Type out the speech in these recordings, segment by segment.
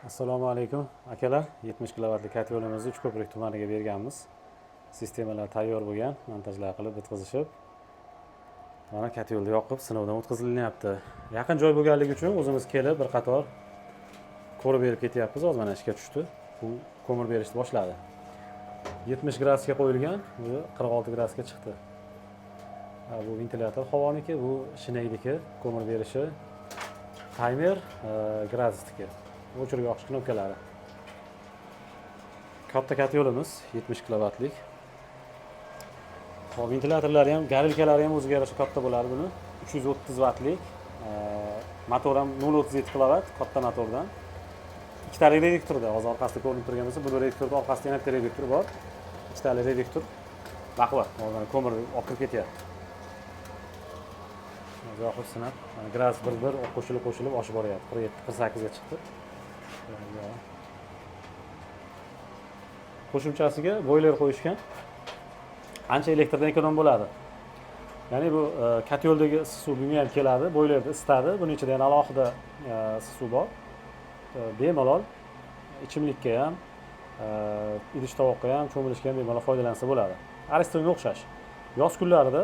Assalomu alaykum akalar. 70 kilovatli kotelimizni Uchko'prik tumaniga berganmiz. Sistemalar tayyor bo'lgan, montajlar qilib bitkazishib. Mana kotelni yoqib sinovdan o'tkazilyapti. Yaqin joy bo'lganligi uchun o'zimiz kelib bir qator ko'rib berib ketyapmiz. Hozir mana ishga tushdi. Bu ko'mir berishni boshladi. 70 gradusga qo'yilgan, bu 46 gradusga chiqdi. Bu ventilyator havoniki, bu shinaydiki, ko'mir berishi. Timer gradusniki. O'chirib yoqish knopkalari. Katta yo'limiz 70 kilovatlik. Hop, ventilyatorlari ham, garilkalari ham o'ziga yarasha katta bo'ladi buni. 330 vatlik. Motor ham 0.37 kilovat, katta motordan. Ikkitali reduktorda, hozir orqasida ko'rinib turgan bo'lsa, bu reduktorning orqasida yana bitta reduktor bor. Ikkitali reduktor baquvvat, hozir ko'mir olib kirib ketyapti. Yoqib sinab, gradus 1-1 qo'shilib oshib boryapti. 47-48 ga chiqdi. Qo'shimchasiga boyler qo'yishgan. Ancha elektrdan ekonom bo'ladi. Ya'ni bu kotyoldagi issiq bunga ham keladi, boylerda isitadi. Buning ichida yana alohida issiq bor. Bemalol ichimlikka ham, idish tovoqqa ham, cho'milishga ham bemalol foydalansa bo'ladi. Aristonga o'xshash. Yoz kunlarida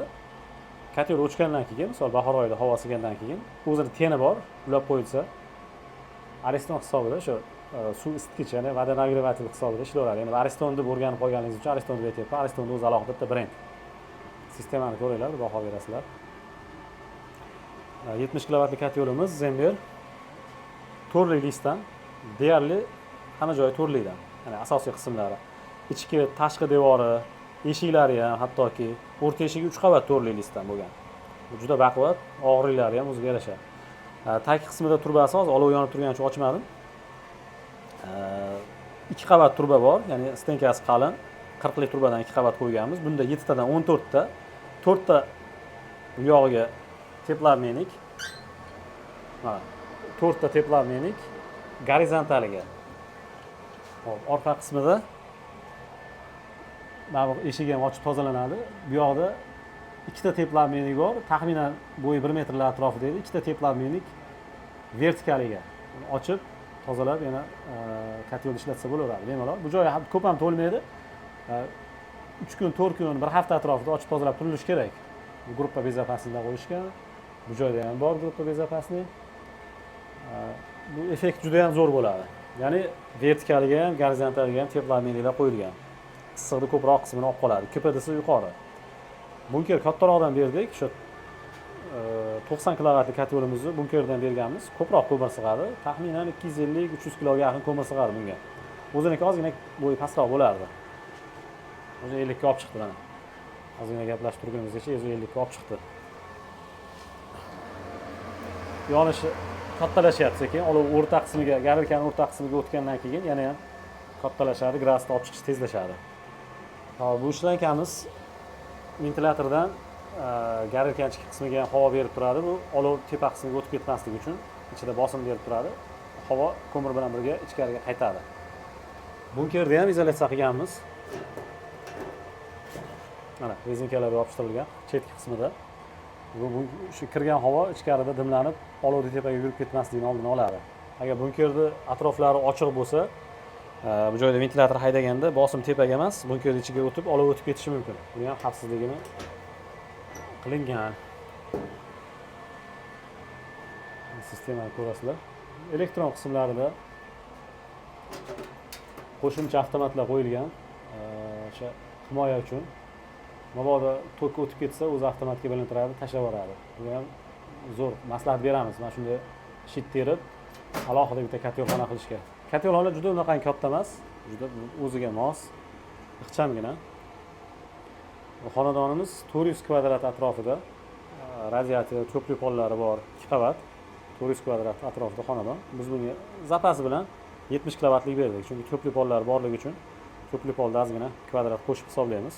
kotyol o'chgandan keyin, misol bahor oyida havo isigandan keyin o'zini teni bor, ulab qo'yilsa, Ariston hisobida shu suv isitgich, ya'ni voda nagrevatel hisobida ishlayveradi. Ya'ni Ariston deb o'rganib qolganingiz uchun Ariston deb aytyapman. Aristonning o'zi alohida bitta brend. Sistemani ko'ringlar, baho berasizlar. 70 kilovatli kotyolimiz Zember to'rtli listdan, deyarli hamma joyi to'rtlidan. Ya'ni asosiy qismlari. Ichki, tashqi devori, eshiklari ham, hattoki o'rta eshigi 3 qavat to'rtli listdan bo'lgan. Bu juda baquvvat, og'irliklari ham o'ziga yarasha. Tag qismida turbasi hozir olov yonib turgani uchun ochmadim. 2 qavat turba bor, ya'ni stenkasi qalin. 40 lik turbadan 2 qavat qo'yganmiz. Bunda 7 tadan 14 ta, 4 ta bu yog'iga teplarmenik. Mana 4 ta teplarmenik gorizontaliga. Hop, orqa qismida mana bu eshik ham ochib tozalanadi. Bu yoqda 2 ta teplarmenik bor. Taxminan bo'yi 1 metrlar atrofida edi. 2 ta teplarmenik vertikaliga ochib tozalab yana kotyolni ishlatsa bo'laveradi bemalol. Bu joy ko'p ham to'lmaydi. 3 kun, 4 kun, bir hafta atrofida ochib tozalab turilishi kerak. Bu gruppa bezopasnida qo'yishgan. Bu joyda ham bor gruppa bezopasni. Bu effekt juda ham zo'r bo'ladi. Ya'ni vertikaliga ham, gorizontaliga ham teplarmeniklar qo'yilgan. Issiqni ko'proq qismini olib qoladi. KPDsi yuqori. Bunker kattaroqdan berdik. Shu 90 kilovatli kotyolimizni bunkerdan berganmiz. Ko'proq ko'mir sig'adi. Taxminan 250-300 kiloga yaqin ko'mir sig'adi bunga. O'ziniki ozgina bo'yi pastroq bo'lardi. O'zi 50 ga olib chiqdi mana. Ozgina gaplashib turganimizgacha 150 ga olib chiqdi. Yonishi kattalashyapti sekin. Olov o'rta qismiga, garilkaning o'rta qismiga o'tgandan keyin yana ham kattalashadi, gradusni olib chiqish tezlashadi. Hop, bu ishlankamiz ventilyatordan garilkaning ichki qismiga ham havo berib turadi. Bu olov tepa qismiga o'tib ketmasligi uchun ichida bosim berib turadi. Havo ko'mir bilan birga ichkariga qaytadi. Bunkerda ham izolyatsiya qilganmiz. Mana rezinkalar yopishtirilgan chetki qismida. Bu shu kirgan havo ichkarida dimlanib, olovni tepaga yurib ketmasligini oldini oladi. Agar bunkerning atroflari ochiq bo'lsa, bu joyda ventilyator haydaganda bosim tepaga emas, bunkerning ichiga o'tib, olov o'tib ketishi mumkin. Buni ham xavfsizligini qilingan. Sistemani ko'rasizlar. Elektron qismlarida qo'shimcha avtomatlar qo'yilgan. O'sha himoya uchun. Mabodo tok o'tib ketsa, o'zi avtomatga bilintiradi, tashlab yuboradi. Bu ham zo'r maslahat beramiz. Mana shunday shit terib, alohida bitta kotyolxona qilishga. Kotyolxona juda unaqangi katta emas, juda o'ziga mos, ixchamgina. Xonadonimiz 400 kvadrat atrofida, radiator, ko'pli pollari bor, 2 qavat, 400 kvadrat atrofida xonadon. Biz bunga zapasi bilan 70 kilovatlik berdik, chunki ko'pli pollar borligi uchun ko'pli polda ozgina kvadrat qo'shib hisoblaymiz.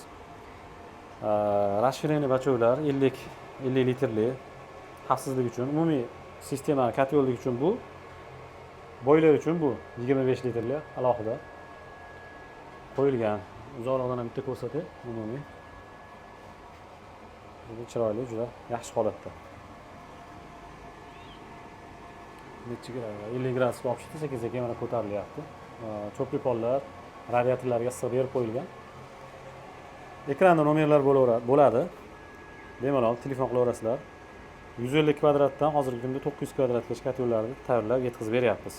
Расширение bachoklar 50 litrli xavfsizlik uchun, umumiy sistema kotyollik uchun bu, boyler uchun bu 25 litrli alohida qo'yilgan. Uzoqroqdan ham bitta ko'rsatay, umumiy. Bu chiroyli, juda yaxshi holatda. necha gradus? 50 gradusga olib chiqdi, sekin-sekin mana ko'tarilyapti. Cho'pli pollar, radiatorlarga issiq berib qo'yilgan. Ekranda nomerlar bo'ladi. Bemalol telefon qilaverasizlar. 150 kvadratdan hozirgi kunda 900 kvadratgacha kotyollarni tayyorlab yetkazib beryapmiz.